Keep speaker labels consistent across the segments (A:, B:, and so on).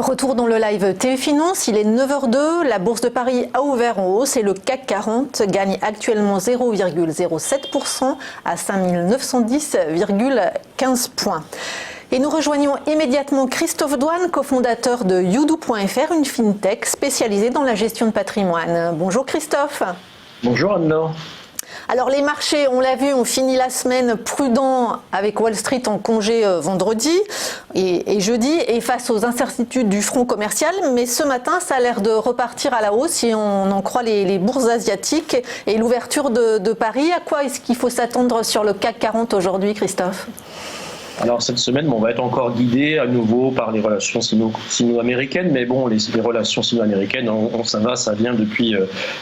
A: Retour dans le live TV Finance, il est 9h02, la Bourse de Paris a ouvert en hausse et le CAC 40 gagne actuellement 0,07% à 5910,15 points. Et nous rejoignons immédiatement Christophe Douane, cofondateur de Youdou.fr, une fintech spécialisée dans la gestion de patrimoine. Bonjour Christophe.
B: Bonjour Anne-Laure.
A: Alors les marchés, on l'a vu, ont fini la semaine prudent avec Wall Street en congé vendredi et jeudi et face aux incertitudes du front commercial. Mais ce matin, ça a l'air de repartir à la hausse si on en croit les bourses asiatiques et l'ouverture de Paris. À quoi est-ce qu'il faut s'attendre sur le CAC 40 aujourd'hui, Christophe ?
B: Alors cette semaine, on va être encore guidé à nouveau par les relations sino-américaines, mais bon, les relations sino-américaines, ça vient depuis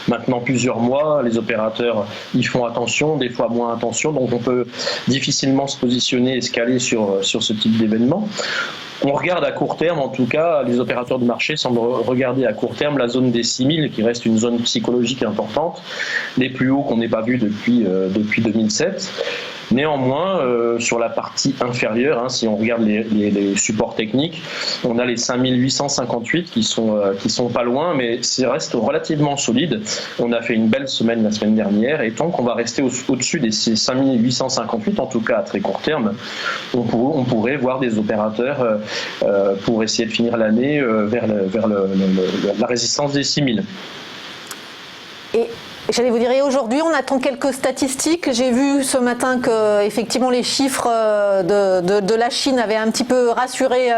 B: maintenant plusieurs mois. Les opérateurs y font attention, des fois moins attention, donc on peut difficilement se positionner et se caler sur ce type d'événement. On regarde à court terme, en tout cas, les opérateurs de marché semblent regarder à court terme la zone des 6000, qui reste une zone psychologique importante, les plus hauts qu'on n'ait pas vus depuis 2007. Néanmoins, sur la partie inférieure, si on regarde les supports techniques, on a les 5858 qui sont pas loin, mais ça reste relativement solide. On a fait une belle semaine la semaine dernière et tant qu'on va rester au-dessus de ces 5858, en tout cas à très court terme, on pourrait voir des opérateurs pour essayer de finir l'année vers la résistance des 6000.
A: Et j'allais vous dire, et aujourd'hui, on attend quelques statistiques. J'ai vu ce matin que, effectivement, les chiffres de la Chine avaient un petit peu rassuré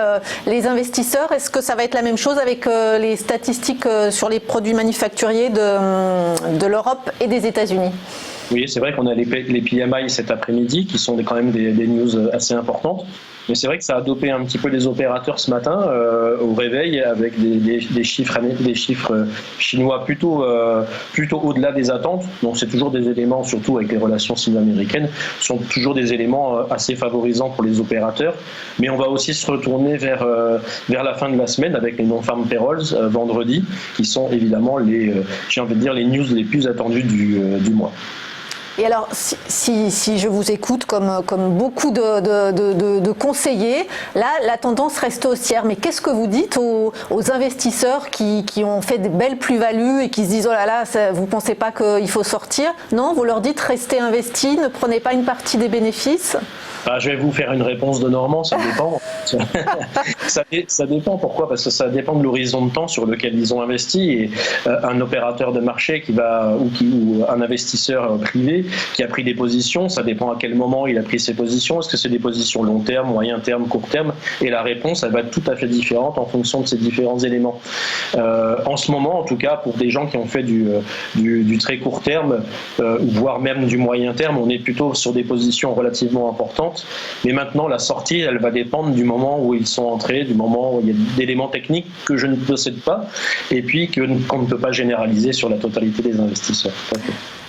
A: les investisseurs. Est-ce que ça va être la même chose avec les statistiques sur les produits manufacturiers de l'Europe et des États-Unis ?
B: Oui, c'est vrai qu'on a les PMI cet après-midi qui sont quand même des news assez importantes. Mais c'est vrai que ça a dopé un petit peu les opérateurs ce matin au réveil avec des chiffres chinois plutôt au-delà des attentes. Donc c'est toujours des éléments, surtout avec les relations sino-américaines, sont toujours des éléments assez favorisants pour les opérateurs. Mais on va aussi se retourner vers la fin de la semaine avec les non-farm payrolls vendredi, qui sont évidemment les news les plus attendues du mois.
A: Et alors, si je vous écoute comme beaucoup de conseillers, là, la tendance reste haussière. Mais qu'est-ce que vous dites aux investisseurs qui ont fait des belles plus-values et qui se disent « Oh là là, vous ne pensez pas qu'il faut sortir ?» Non, vous leur dites « Restez investis, ne prenez pas une partie des bénéfices ?»
B: Je vais vous faire une réponse de Normand, ça dépend. ça dépend, pourquoi ? Parce que ça dépend de l'horizon de temps sur lequel ils ont investi. Et un opérateur de marché ou un investisseur privé qui a pris des positions, ça dépend à quel moment il a pris ses positions. Est-ce que c'est des positions long terme, moyen terme, court terme ? Et la réponse, elle va être tout à fait différente en fonction de ces différents éléments. En ce moment, en tout cas, pour des gens qui ont fait du très court terme, voire même du moyen terme, on est plutôt sur des positions relativement importantes. Mais maintenant, la sortie, elle va dépendre du moment où ils sont entrés, du moment où il y a d'éléments techniques que je ne possède pas, et puis qu'on ne peut pas généraliser sur la totalité des investisseurs.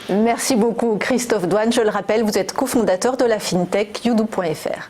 A: Merci beaucoup Christophe Douane. Je le rappelle, vous êtes cofondateur de la fintech Youdou.fr.